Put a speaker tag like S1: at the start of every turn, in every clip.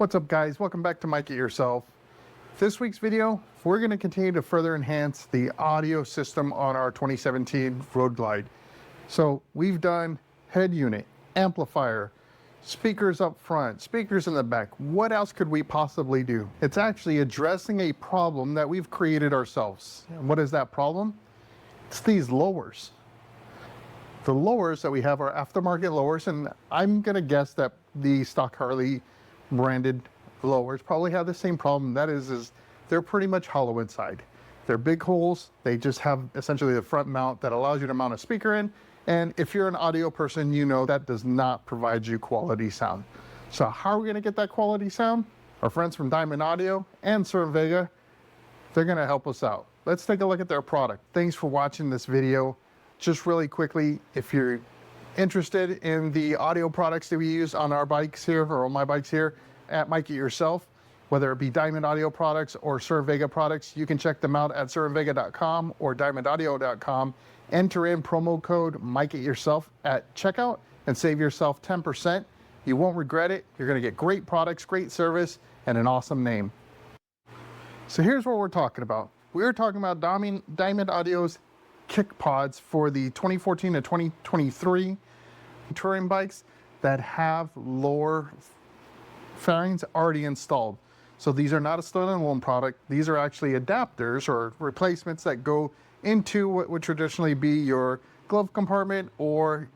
S1: What's up, guys? Welcome back to Mic It Yourself. This week's video, we're going to continue to further enhance the audio system on our 2017 Road Glide. So we've done head unit, amplifier, speakers up front, speakers in the back. What else could we possibly do? It's actually addressing a problem that we've created ourselves. And what is that problem? It's these lowers. The lowers that we have are aftermarket lowers, and I'm going to guess that the stock Harley branded lowers probably have the same problem. That is they're pretty much hollow inside. They're big holes. They just have essentially the front mount that allows you to mount a speaker in. And if you're an audio person, you know that does not provide you quality sound. So how are we going to get that quality sound? Our friends from Diamond Audio and Vega, they're going to help us out. Let's take a look at their product. Thanks for watching this video. Just really quickly, if you're interested in the audio products that we use on our bikes here, or on my bikes here at Mic It Yourself, whether it be Diamond Audio products or Vega products, you can check them out at cervega.com or diamondaudio.com. Enter in promo code Mic It Yourself at checkout and save yourself 10%. You won't regret it. You're going to get great products, great service, and an awesome name. So here's what we're talking about. We're talking about Diamond Audio's kick pods for the 2014 to 2023 touring bikes that have lower fairings already installed. So these are not a standalone product. These are actually adapters or replacements that go into what would traditionally be your glove compartment, or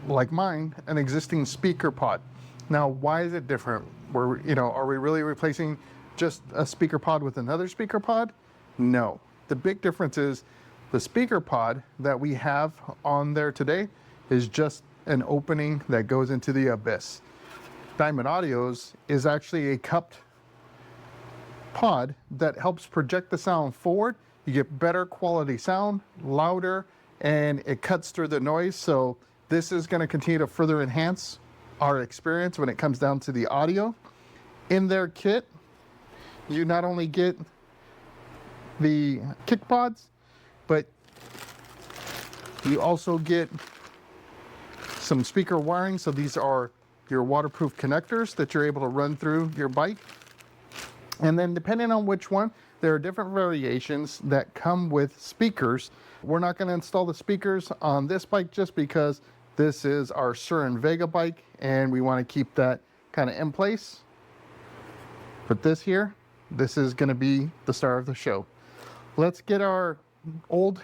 S1: like mine, an existing speaker pod. Now, why is it different? Are we really replacing just a speaker pod with another speaker pod? No. The big difference is the speaker pod that we have on there today is just an opening that goes into the abyss. Diamond Audio's is actually a cupped pod that helps project the sound forward. You get better quality sound, louder, and it cuts through the noise. So this is going to continue to further enhance our experience when it comes down to the audio. In their kit, you not only get the kick pods, but you also get some speaker wiring. So these are your waterproof connectors that you're able to run through your bike. And then depending on which one, there are different variations that come with speakers. We're not going to install the speakers on this bike just because this is our Vega bike and we want to keep that kind of in place. But this is going to be the star of the show. Let's get our old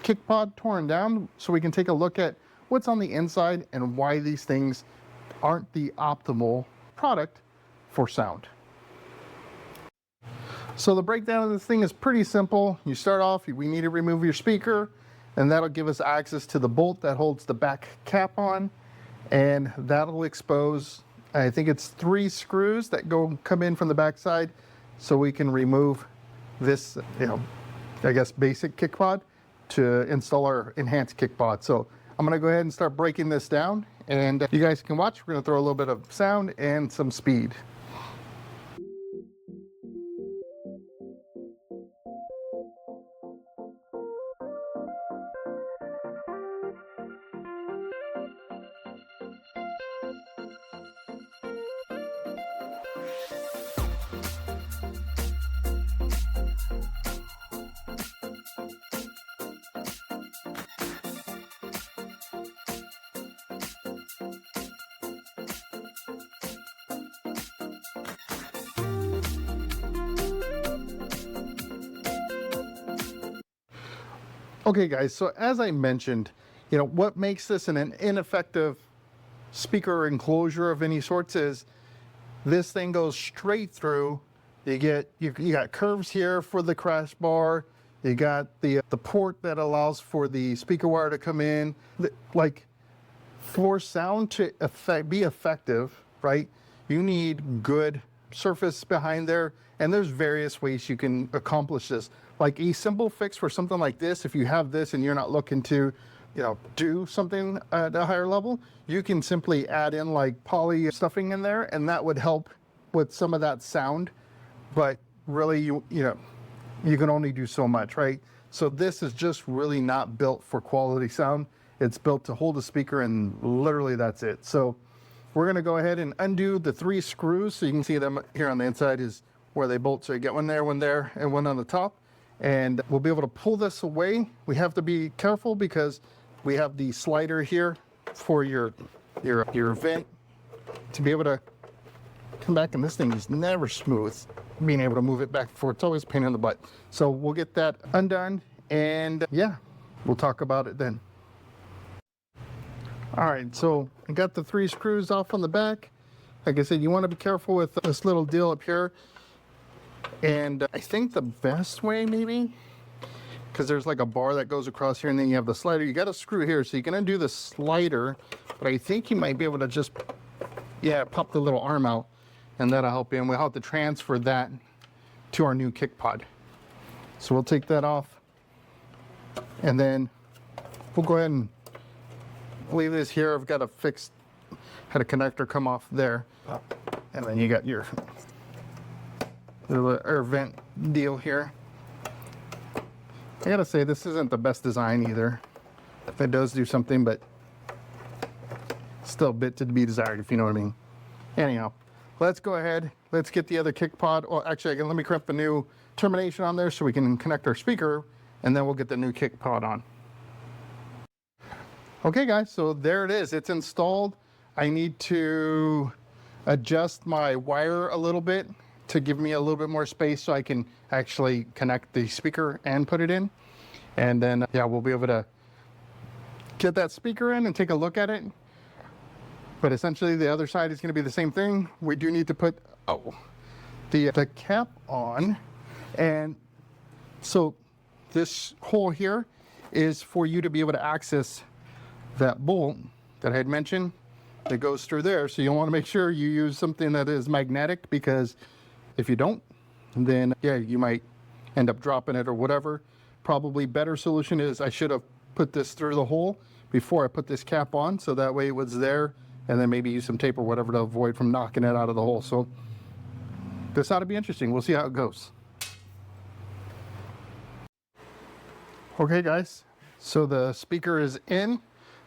S1: kick pod torn down so we can take a look at what's on the inside and why these things aren't the optimal product for sound. So the breakdown of this thing is pretty simple. You start off, we need to remove your speaker, and that'll give us access to the bolt that holds the back cap on, and that'll expose, I think it's 3 screws that come in from the back side, so we can remove this, I guess basic kick pod to install our enhanced kick pod. So I'm going to go ahead and start breaking this down, and you guys can watch. We're going to throw a little bit of sound and some speed. Okay guys, so as I mentioned, what makes this an ineffective speaker enclosure of any sorts is this thing goes straight through. You got curves here for the crash bar. You got the port that allows for the speaker wire to come in. Like, for sound to be effective, right, you need good surface behind there, and there's various ways you can accomplish this. Like a simple fix for something like this, if you have this and you're not looking to do something at a higher level, you can simply add in like poly stuffing in there, and that would help with some of that sound. But really, you can only do so much, right? So this is just really not built for quality sound. It's built to hold a speaker, and literally that's it. So we're going to go ahead and undo the 3 screws. So you can see them here on the inside is where they bolt. So you get one there, and one on the top. And we'll be able to pull this away. We have to be careful because we have the slider here for your vent to be able to come back. And this thing is never smooth, being able to move it back and forth. It's always a pain in the butt. So we'll get that undone, and yeah, we'll talk about it then. All right, so I got the 3 screws off on the back. Like I said, you want to be careful with this little deal up here. And I think the best way, maybe, because there's like a bar that goes across here, and then you have the slider. You got a screw here, so you can undo the slider, but I think you might be able to just, yeah, pop the little arm out, and that'll help you. And we'll have to transfer that to our new kick pod. So we'll take that off, and then we'll go ahead and leave this here. I've got a fixed, had a connector come off there, and then you got your little air vent deal here. I gotta say, this isn't the best design either. It does do something, but still a bit to be desired, if you know what I mean. Anyhow, let's go ahead. Let's get the other kick pod. Oh, actually, let me crimp a new termination on there so we can connect our speaker, and then we'll get the new kick pod on. Okay, guys, so there it is. It's installed. I need to adjust my wire a little bit to give me a little bit more space so I can actually connect the speaker and put it in. And then, yeah, we'll be able to get that speaker in and take a look at it. But essentially, the other side is going to be the same thing. We do need to put the cap on. And so this hole here is for you to be able to access that bolt that I had mentioned that goes through there. So you'll want to make sure you use something that is magnetic, because if you don't, then yeah, you might end up dropping it or whatever. Probably better solution is I should have put this through the hole before I put this cap on, so that way it was there, and then maybe use some tape or whatever to avoid from knocking it out of the hole. So this ought to be interesting. We'll see how it goes. Okay, guys, so the speaker is in.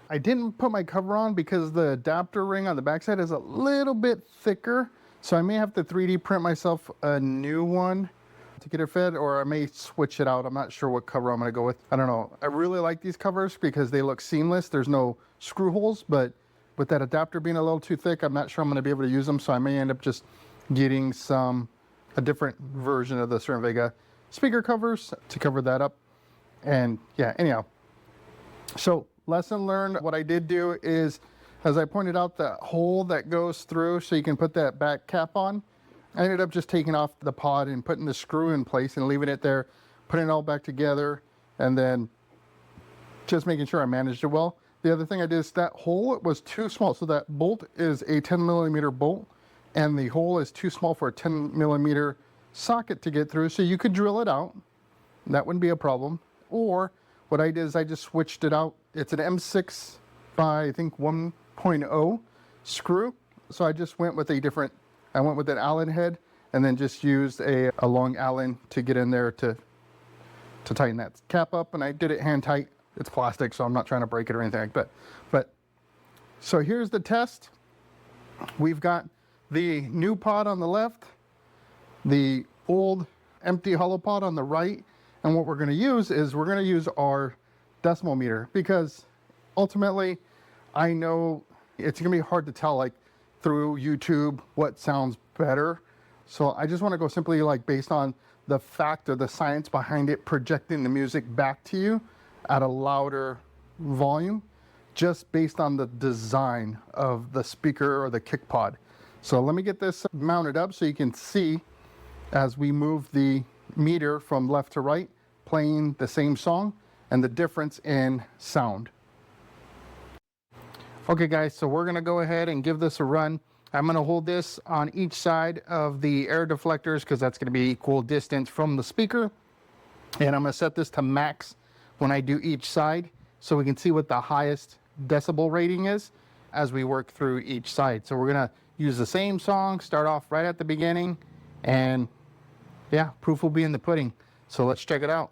S1: I didn't put my cover on because the adapter ring on the backside is a little bit thicker. So I may have to 3D print myself a new one to get it fed, or I may switch it out. I'm not sure what cover I'm gonna go with. I don't know. I really like these covers because they look seamless. There's no screw holes, but with that adapter being a little too thick, I'm not sure I'm gonna be able to use them. So I may end up just getting a different version of the Cervega speaker covers to cover that up. And yeah, anyhow. So lesson learned, what I did do is, as I pointed out, the hole that goes through so you can put that back cap on, I ended up just taking off the pod and putting the screw in place and leaving it there, putting it all back together, and then just making sure I managed it well. The other thing I did is that hole was too small. So that bolt is a 10mm bolt, and the hole is too small for a 10mm socket to get through. So you could drill it out. That wouldn't be a problem. Or what I did is I just switched it out. It's an M6 by, I think, 1.0 screw. So I just went with I went with an Allen head, and then just used a long Allen to get in there to tighten that cap up. And I did it hand tight. It's plastic, so I'm not trying to break it or anything like that. But so here's the test. We've got the new pod on the left, the old empty hollow pod on the right. And what we're going to use is we're going to use our decibel meter, because ultimately I know it's going to be hard to tell, like, through YouTube what sounds better. So I just want to go simply, like, based on the fact or the science behind it, projecting the music back to you at a louder volume, just based on the design of the speaker or the kick pod. So let me get this mounted up so you can see as we move the meter from left to right, playing the same song, and the difference in sound. Okay, guys, so we're gonna go ahead and give this a run. I'm gonna hold this on each side of the air deflectors, because that's gonna be equal distance from the speaker. And I'm gonna set this to max when I do each side, so we can see what the highest decibel rating is as we work through each side. So we're gonna use the same song, start off right at the beginning, and yeah, proof will be in the pudding. So let's check it out.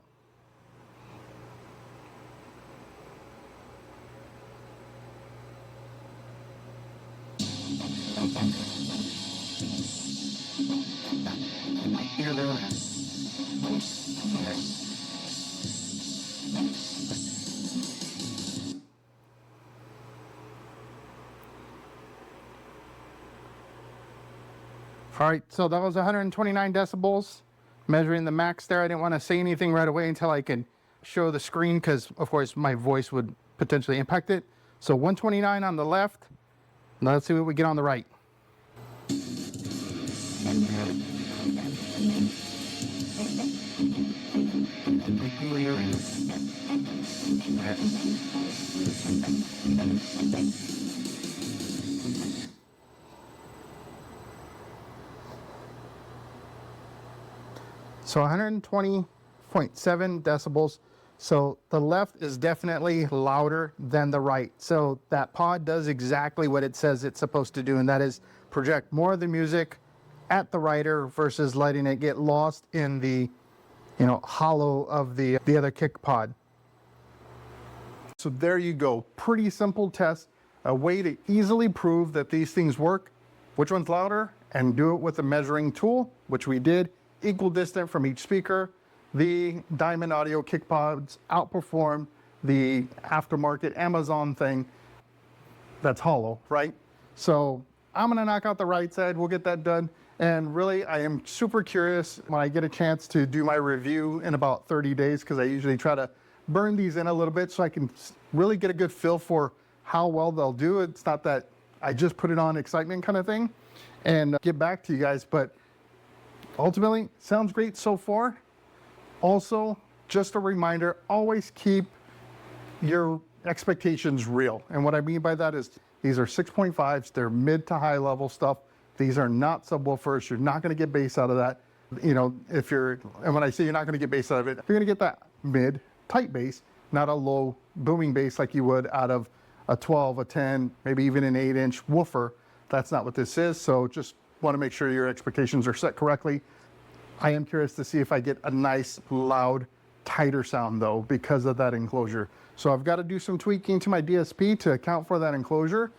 S1: All right, so that was 129 decibels, measuring the max there. I didn't want to say anything right away until I could show the screen because, of course, my voice would potentially impact it. So 129 on the left. Now let's see what we get on the right. So 120.7 decibels. So the left is definitely louder than the right. So that pod does exactly what it says it's supposed to do, and that is project more of the music at the writer versus letting it get lost in the, hollow of the other kick pod. So there you go. Pretty simple test, a way to easily prove that these things work, which one's louder, and do it with a measuring tool, which we did, equal distance from each speaker. The Diamond Audio kick pods outperform the aftermarket Amazon thing that's hollow, right? So I'm gonna knock out the right side, we'll get that done. And really, I am super curious when I get a chance to do my review in about 30 days, because I usually try to burn these in a little bit so I can really get a good feel for how well they'll do. It's not that I just put it on excitement kind of thing, and get back to you guys, but ultimately, sounds great so far. Also, just a reminder, always keep your expectations real. And what I mean by that is these are 6.5s, they're mid to high level stuff. These are not subwoofers. You're not going to get bass out of that. And when I say you're not going to get bass out of it, you're going to get that mid tight bass, not a low booming bass like you would out of a 12, a 10, maybe even an 8-inch woofer. That's not what this is. So just want to make sure your expectations are set correctly. I am curious to see if I get a nice, loud, tighter sound though, because of that enclosure. So I've got to do some tweaking to my DSP to account for that enclosure.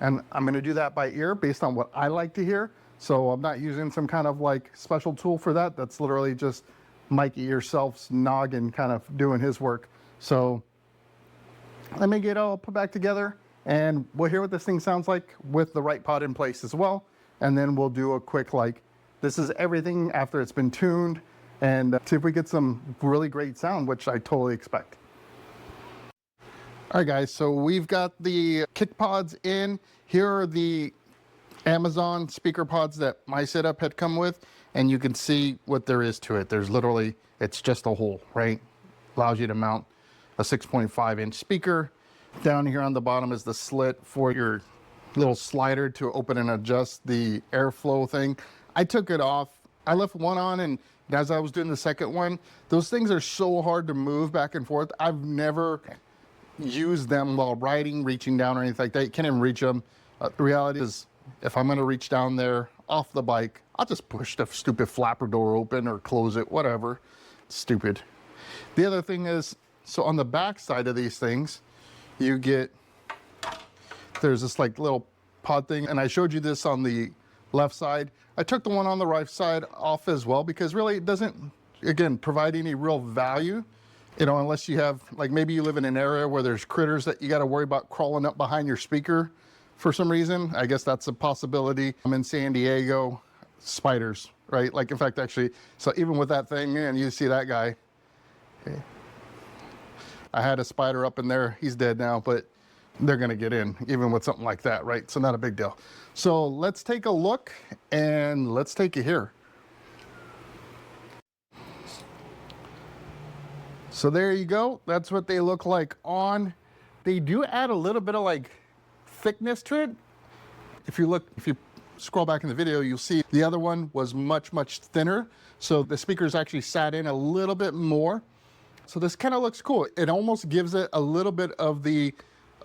S1: And I'm going to do that by ear based on what I like to hear. So I'm not using some kind of like special tool for that. That's literally just Mikey yourself's noggin kind of doing his work. So let me get it all put back together and we'll hear what this thing sounds like with the right pod in place as well. And then we'll do a quick, this is everything after it's been tuned, and see if we get some really great sound, which I totally expect. All right, guys, so we've got the kick pods in. Here are the Amazon speaker pods that my setup had come with, and you can see what there is to it. There's literally, it's just a hole, right? Allows you to mount a 6.5-inch speaker. Down here on the bottom is the slit for your little slider to open and adjust the airflow thing. I took it off. I left one on, and as I was doing the second one, those things are so hard to move back and forth. I've never used them while riding, reaching down or anything like that. You can't even reach them. The reality is, if I'm gonna reach down there off the bike, I'll just push the stupid flapper door open or close it, whatever. It's stupid. The other thing is, so on the back side of these things, you get, there's this little pod thing, and I showed you this on the left side. I took the one on the right side off as well, because really it doesn't, again, provide any real value, unless you have, maybe you live in an area where there's critters that you got to worry about crawling up behind your speaker for some reason. I guess that's a possibility. I'm in San Diego, spiders, right? In fact, actually, so even with that thing, man, you see that guy. Okay. I had a spider up in there. He's dead now, but they're going to get in even with something like that, right? So not a big deal. So let's take a look and let's take it here. So there you go. That's what they look like on. They do add a little bit of thickness to it. If you scroll back in the video, you'll see the other one was much, much thinner. So the speakers actually sat in a little bit more. So this kind of looks cool. It almost gives it a little bit of the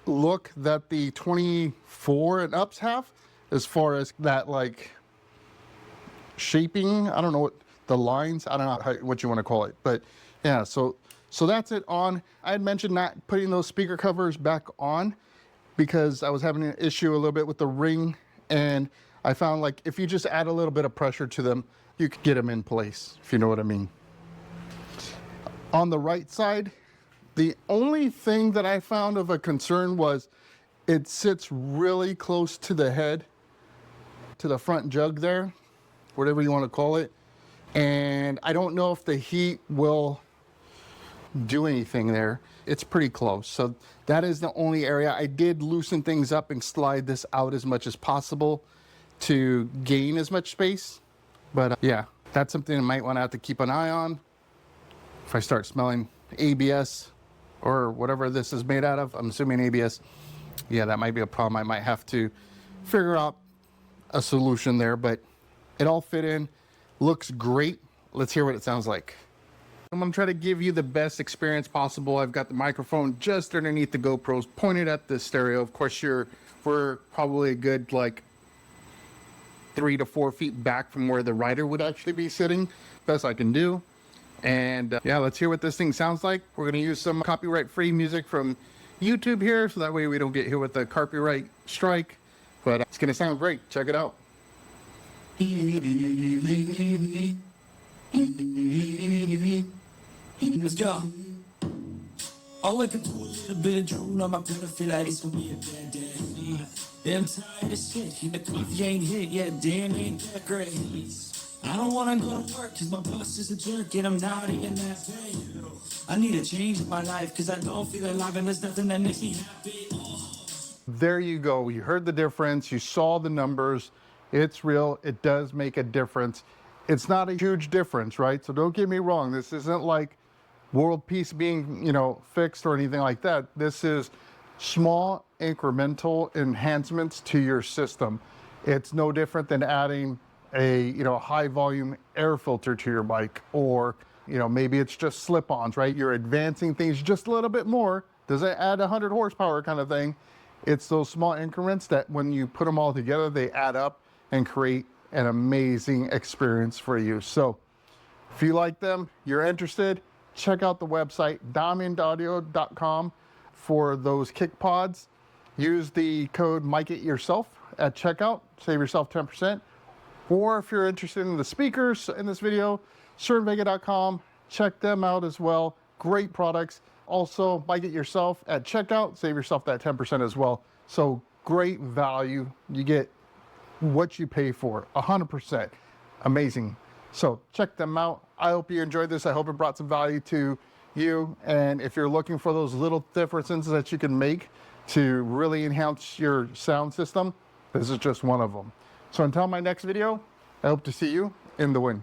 S1: look that the 24 and ups have, as far as that shaping. I don't know what the lines, I don't know what you want to call it, but yeah, so that's it on. I had mentioned not putting those speaker covers back on because I was having an issue a little bit with the ring, and I found if you just add a little bit of pressure to them, you could get them in place, if you know what I mean. On the right side, the only thing that I found of a concern was it sits really close to the head, to the front jug there, whatever you want to call it. And I don't know if the heat will do anything there. It's pretty close. So that is the only area. I did loosen things up and slide this out as much as possible to gain as much space. But yeah, that's something I might want to have to keep an eye on. If I start smelling ABS or whatever this is made out of, I'm assuming ABS, yeah, that might be a problem. I might have to figure out a solution there, but it all fit in. Looks great. Let's hear what it sounds like. I'm gonna try to give you the best experience possible. I've got the microphone just underneath the GoPros pointed at the stereo. Of course, we're probably a good like 3 to 4 feet back from where the rider would actually be sitting. Best I can do. And yeah, let's hear what this thing sounds like. We're gonna use some copyright-free music from YouTube here, so that way we don't get hit with a copyright strike. But it's gonna sound great. Check it out.
S2: Let's go. All I can do is a bit of drone on my pillow, feel like it's gonna be a bad day. I'm tired of shit, the coffee ain't hit yet, damn ain't that great. I don't wanna go to work cause my boss is a jerk and I'm not even that pay. I need a change in my life cause I don't feel alive and there's nothing that makes me happy.
S1: There you go. You heard the difference. You saw the numbers. It's real. It does make a difference. It's not a huge difference, right? So don't get me wrong. This isn't like world peace being, fixed or anything like that. This is small incremental enhancements to your system. It's no different than adding a, high volume air filter to your bike, or, maybe it's just slip-ons, right? You're advancing things just a little bit more. Does it add 100 horsepower kind of thing? It's those small increments that when you put them all together, they add up and create an amazing experience for you. So if you like them, you're interested, check out the website, diamondaudio.com, for those kick pods. Use the code MikeItYourself at checkout, save yourself 10%. Or if you're interested in the speakers in this video, cernvega.com, check them out as well. Great products. Also, Mike It Yourself at checkout, save yourself that 10% as well. So great value. You get what you pay for, 100%. Amazing. So check them out. I hope you enjoyed this. I hope it brought some value to you. And if you're looking for those little differences that you can make to really enhance your sound system, this is just one of them. So until my next video, I hope to see you in the wind.